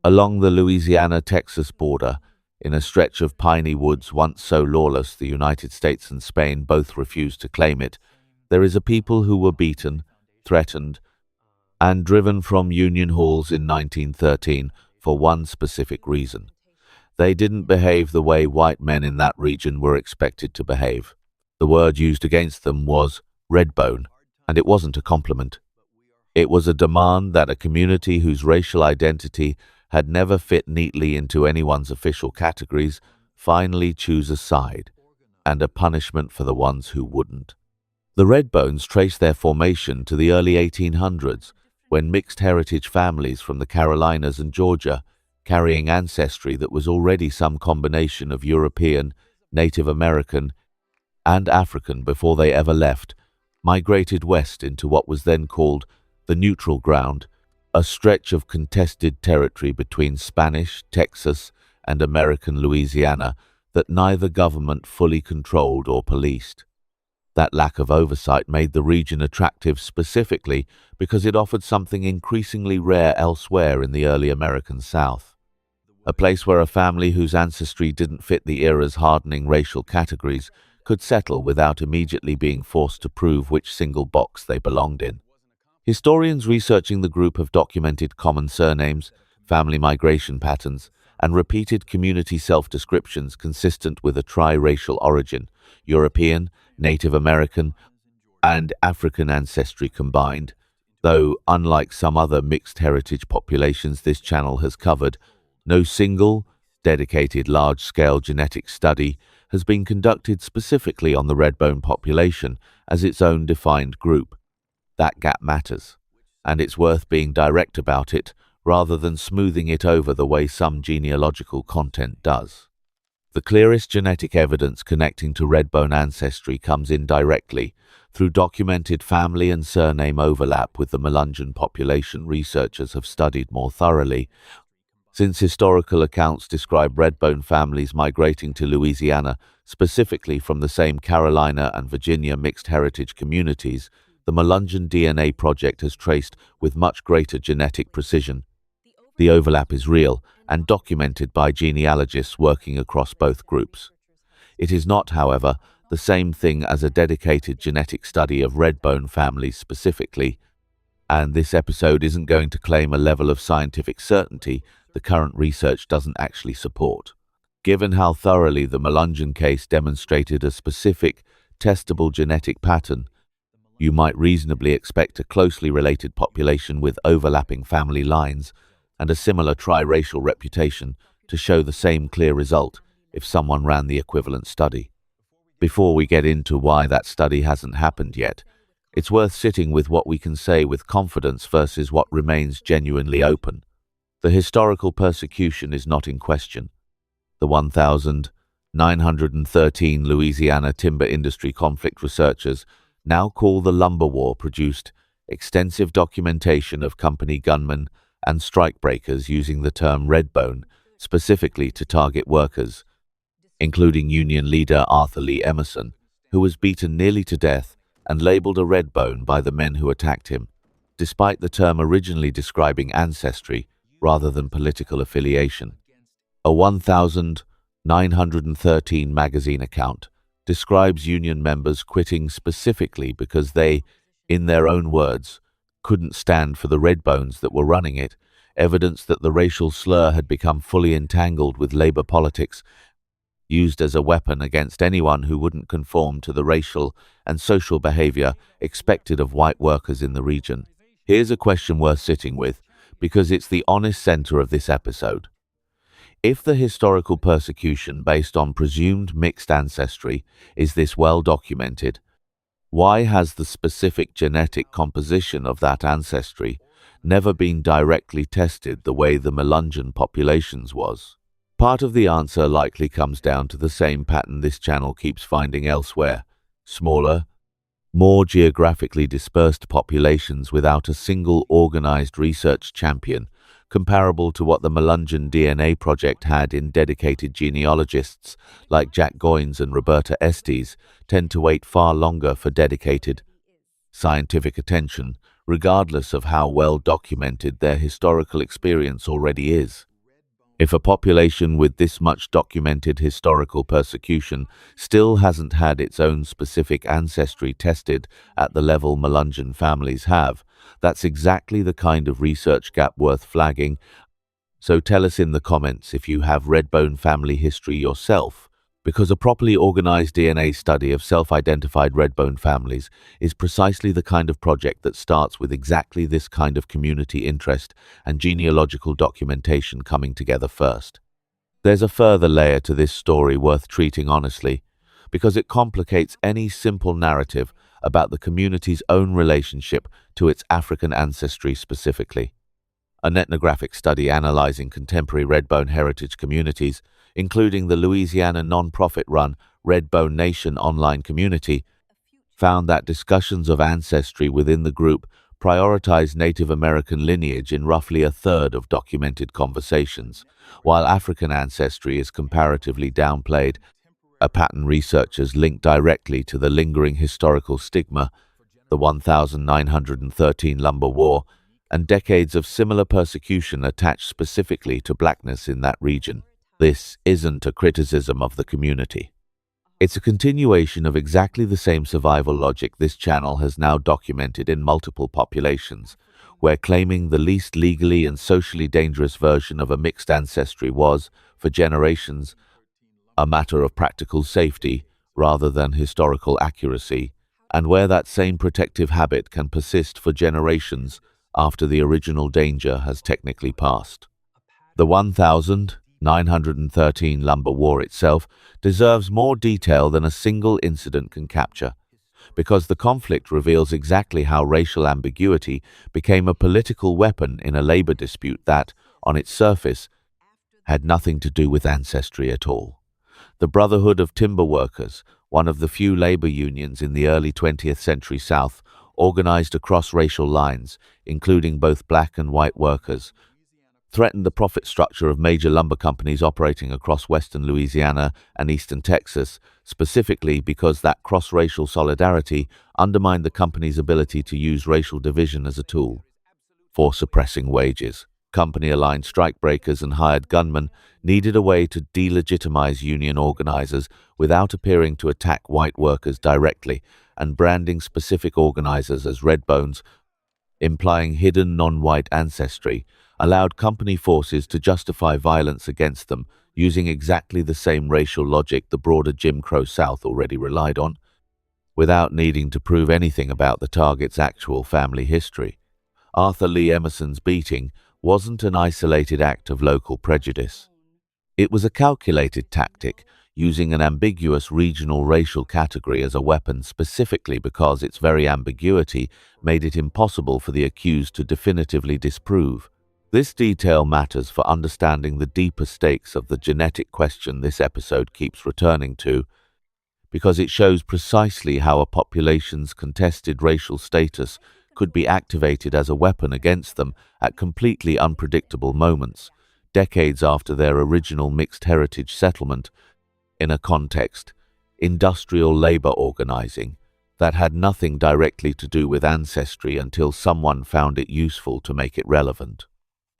Along the Louisiana-Texas border, in a stretch of piney woods once so lawless the United States and Spain both refused to claim it, there is a people who were beaten, threatened, and driven from Union halls in 1913 for one specific reason. They didn't behave the way white men in that region were expected to behave. The word used against them was Redbone, and it wasn't a compliment. It was a demand that a community whose racial identity had never fit neatly into anyone's official categories finally choose a side, and a punishment for the ones who wouldn't. The Redbones trace their formation to the early 1800s, when mixed heritage families from the Carolinas and Georgia, carrying ancestry that was already some combination of European, Native American, and African before they ever left, migrated west into what was then called the Neutral Ground, a stretch of contested territory between Spanish Texas and American Louisiana that neither government fully controlled or policed. That lack of oversight made the region attractive specifically because it offered something increasingly rare elsewhere in the early American South. A place where a family whose ancestry didn't fit the era's hardening racial categories could settle without immediately being forced to prove which single box they belonged in. Historians researching the group have documented common surnames, family migration patterns, and repeated community self-descriptions consistent with a tri-racial origin, European, Native American, and African ancestry combined, though, unlike some other mixed heritage populations this channel has covered, no single, dedicated large-scale genetic study has been conducted specifically on the Redbone population as its own defined group. That gap matters, and it's worth being direct about it rather than smoothing it over the way some genealogical content does. The clearest genetic evidence connecting to Redbone ancestry comes indirectly through documented family and surname overlap with the Melungeon population researchers have studied more thoroughly. Since historical accounts describe Redbone families migrating to Louisiana, specifically from the same Carolina and Virginia mixed heritage communities, the Melungeon DNA project has traced with much greater genetic precision. The overlap is real and documented by genealogists working across both groups. It is not, however, the same thing as a dedicated genetic study of Redbone families specifically, and this episode isn't going to claim a level of scientific certainty the current research doesn't actually support. Given how thoroughly the Melungeon case demonstrated a specific, testable genetic pattern, you might reasonably expect a closely related population with overlapping family lines and a similar tri-racial reputation to show the same clear result if someone ran the equivalent study. Before we get into why that study hasn't happened yet, it's worth sitting with what we can say with confidence versus what remains genuinely open. The historical persecution is not in question. The 1,913 Louisiana timber industry conflict researchers now call the Lumber War produced extensive documentation of company gunmen and strikebreakers using the term Redbone specifically to target workers, including Union leader Arthur Lee Emerson, who was beaten nearly to death and labeled a Redbone by the men who attacked him, despite the term originally describing ancestry rather than political affiliation. A 1,913 magazine account describes Union members quitting specifically because they, in their own words, couldn't stand for the Redbones that were running it, evidence that the racial slur had become fully entangled with labor politics, used as a weapon against anyone who wouldn't conform to the racial and social behavior expected of white workers in the region. Here's a question worth sitting with, because it's the honest center of this episode. If the historical persecution based on presumed mixed ancestry is this well documented, why has the specific genetic composition of that ancestry never been directly tested the way the Melungeon populations was? Part of the answer likely comes down to the same pattern this channel keeps finding elsewhere: smaller, more geographically dispersed populations without a single organized research champion, comparable to what the Melungeon DNA project had in dedicated genealogists like Jack Goins and Roberta Estes, tend to wait far longer for dedicated scientific attention, regardless of how well documented their historical experience already is. If a population with this much documented historical persecution still hasn't had its own specific ancestry tested at the level Melungeon families have, that's exactly the kind of research gap worth flagging. So tell us in the comments if you have Redbone family history yourself, because a properly organized DNA study of self-identified Redbone families is precisely the kind of project that starts with exactly this kind of community interest and genealogical documentation coming together first. There's a further layer to this story worth treating honestly, because it complicates any simple narrative about the community's own relationship to its African ancestry specifically. An ethnographic study analyzing contemporary Redbone heritage communities, including the Louisiana non-profit-run Redbone Nation online community, found that discussions of ancestry within the group prioritize Native American lineage in roughly a third of documented conversations, while African ancestry is comparatively downplayed, a pattern researchers link directly to the lingering historical stigma, the 1913 Lumber War, and decades of similar persecution attached specifically to blackness in that region. This isn't a criticism of the community. It's a continuation of exactly the same survival logic this channel has now documented in multiple populations, where claiming the least legally and socially dangerous version of a mixed ancestry was, for generations, a matter of practical safety rather than historical accuracy, and where that same protective habit can persist for generations after the original danger has technically passed. The 1913 Lumber War itself deserves more detail than a single incident can capture, because the conflict reveals exactly how racial ambiguity became a political weapon in a labor dispute that, on its surface, had nothing to do with ancestry at all. The Brotherhood of Timber Workers, one of the few labor unions in the early 20th century South, organized across racial lines, including both black and white workers, threatened the profit structure of major lumber companies operating across western Louisiana and eastern Texas, specifically because that cross-racial solidarity undermined the company's ability to use racial division as a tool for suppressing wages. Company-aligned strikebreakers and hired gunmen needed a way to delegitimize union organizers without appearing to attack white workers directly, and branding specific organizers as Redbones, implying hidden non-white ancestry, allowed company forces to justify violence against them using exactly the same racial logic the broader Jim Crow South already relied on, without needing to prove anything about the target's actual family history. Arthur Lee Emerson's beating wasn't an isolated act of local prejudice. It was a calculated tactic, using an ambiguous regional racial category as a weapon specifically because its very ambiguity made it impossible for the accused to definitively disprove. This detail matters for understanding the deeper stakes of the genetic question this episode keeps returning to, because it shows precisely how a population's contested racial status could be activated as a weapon against them at completely unpredictable moments, decades after their original mixed heritage settlement, in a context, industrial labor organizing, that had nothing directly to do with ancestry until someone found it useful to make it relevant.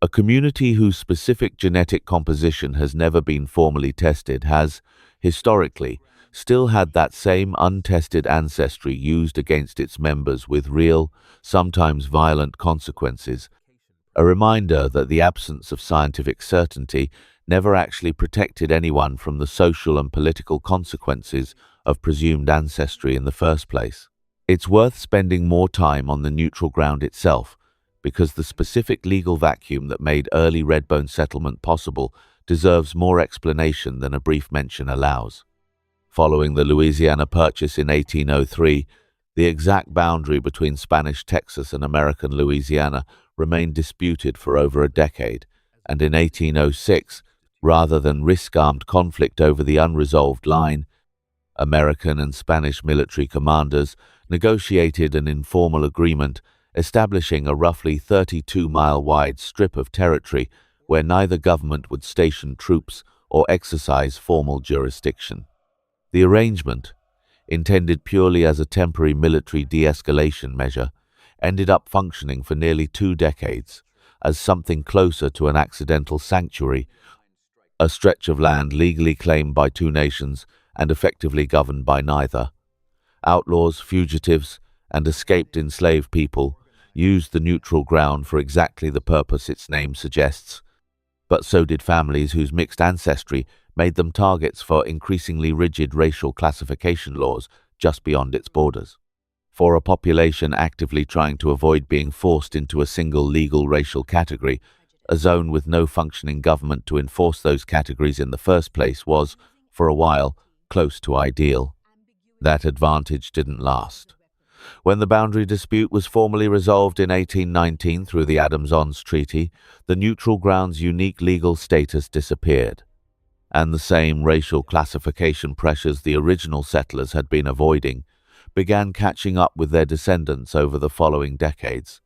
A community whose specific genetic composition has never been formally tested has, historically, still had that same untested ancestry used against its members with real, sometimes violent consequences, a reminder that the absence of scientific certainty never actually protected anyone from the social and political consequences of presumed ancestry in the first place. It's worth spending more time on the neutral ground itself, because the specific legal vacuum that made early Redbone settlement possible deserves more explanation than a brief mention allows. Following the Louisiana Purchase in 1803, the exact boundary between Spanish Texas and American Louisiana remained disputed for over a decade, and in 1806, rather than risk armed conflict over the unresolved line, American and Spanish military commanders negotiated an informal agreement establishing a roughly 32-mile-wide strip of territory where neither government would station troops or exercise formal jurisdiction. The arrangement, intended purely as a temporary military de-escalation measure, ended up functioning for nearly 2 decades as something closer to an accidental sanctuary a stretch of land legally claimed by two nations and effectively governed by neither. Outlaws, fugitives, and escaped enslaved people used the neutral ground for exactly the purpose its name suggests, but so did families whose mixed ancestry made them targets for increasingly rigid racial classification laws just beyond its borders. For a population actively trying to avoid being forced into a single legal racial category, a zone with no functioning government to enforce those categories in the first place was, for a while, close to ideal. That advantage didn't last. When the boundary dispute was formally resolved in 1819 through the Adams-Ons Treaty, the neutral ground's unique legal status disappeared, and the same racial classification pressures the original settlers had been avoiding began catching up with their descendants over the following decades,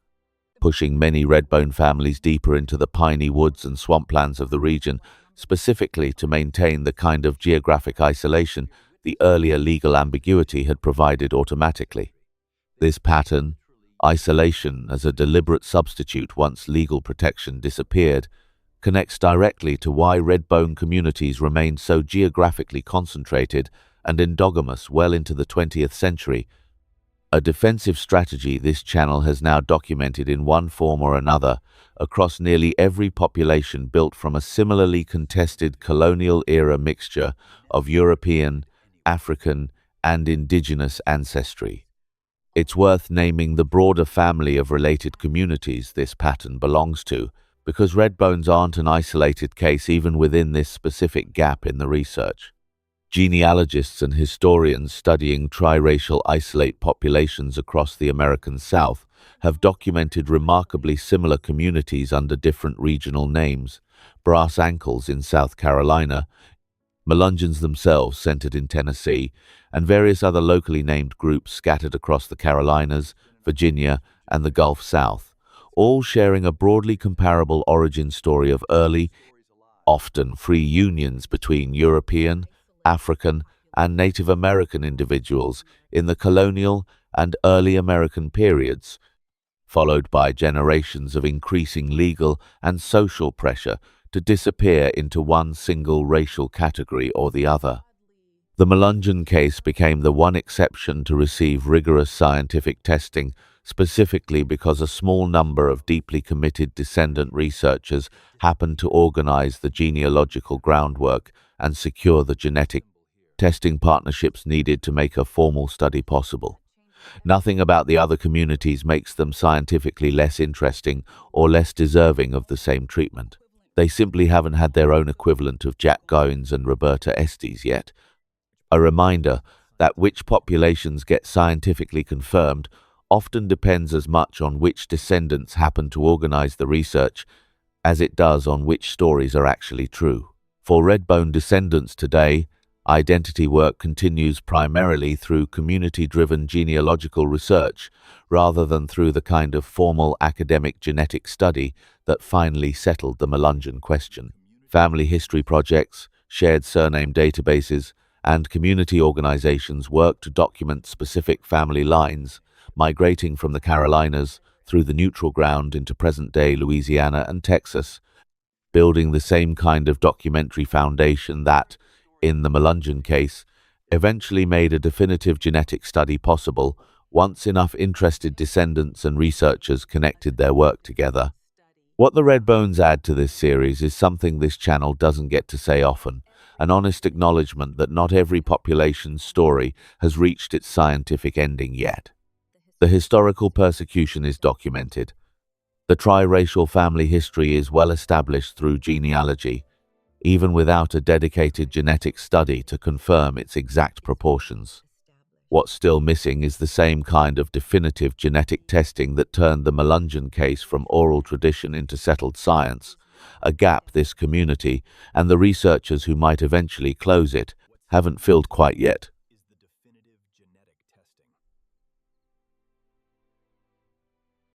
pushing many Redbone families deeper into the piney woods and swamplands of the region, specifically to maintain the kind of geographic isolation the earlier legal ambiguity had provided automatically. This pattern, isolation as a deliberate substitute once legal protection disappeared, connects directly to why Redbone communities remained so geographically concentrated and endogamous well into the 20th century, a defensive strategy this channel has now documented in one form or another across nearly every population built from a similarly contested colonial-era mixture of European, African, and indigenous ancestry. It's worth naming the broader family of related communities this pattern belongs to, because Redbones aren't an isolated case even within this specific gap in the research. Genealogists and historians studying triracial isolate populations across the American South have documented remarkably similar communities under different regional names: Brass Ankles in South Carolina, Melungeons themselves centered in Tennessee, and various other locally named groups scattered across the Carolinas, Virginia, and the Gulf South, all sharing a broadly comparable origin story of early, often free unions between European, African, and Native American individuals in the colonial and early American periods, followed by generations of increasing legal and social pressure to disappear into one single racial category or the other. The Melungeon case became the one exception to receive rigorous scientific testing, specifically because a small number of deeply committed descendant researchers happened to organize the genealogical groundwork and secure the genetic testing partnerships needed to make a formal study possible. Nothing about the other communities makes them scientifically less interesting or less deserving of the same treatment. They simply haven't had their own equivalent of Jack Goins and Roberta Estes yet. A reminder that which populations get scientifically confirmed often depends as much on which descendants happen to organize the research as it does on which stories are actually true. For Redbone descendants today, identity work continues primarily through community-driven genealogical research rather than through the kind of formal academic genetic study that finally settled the Melungeon question. Family history projects, shared surname databases, and community organizations work to document specific family lines, migrating from the Carolinas through the neutral ground into present-day Louisiana and Texas, building the same kind of documentary foundation that, in the Melungeon case, eventually made a definitive genetic study possible once enough interested descendants and researchers connected their work together. What the Redbones add to this series is something this channel doesn't get to say often, an honest acknowledgement that not every population's story has reached its scientific ending yet. The historical persecution is documented. The triracial family history is well established through genealogy, even without a dedicated genetic study to confirm its exact proportions. What's still missing is the same kind of definitive genetic testing that turned the Melungeon case from oral tradition into settled science, a gap this community, and the researchers who might eventually close it, haven't filled quite yet.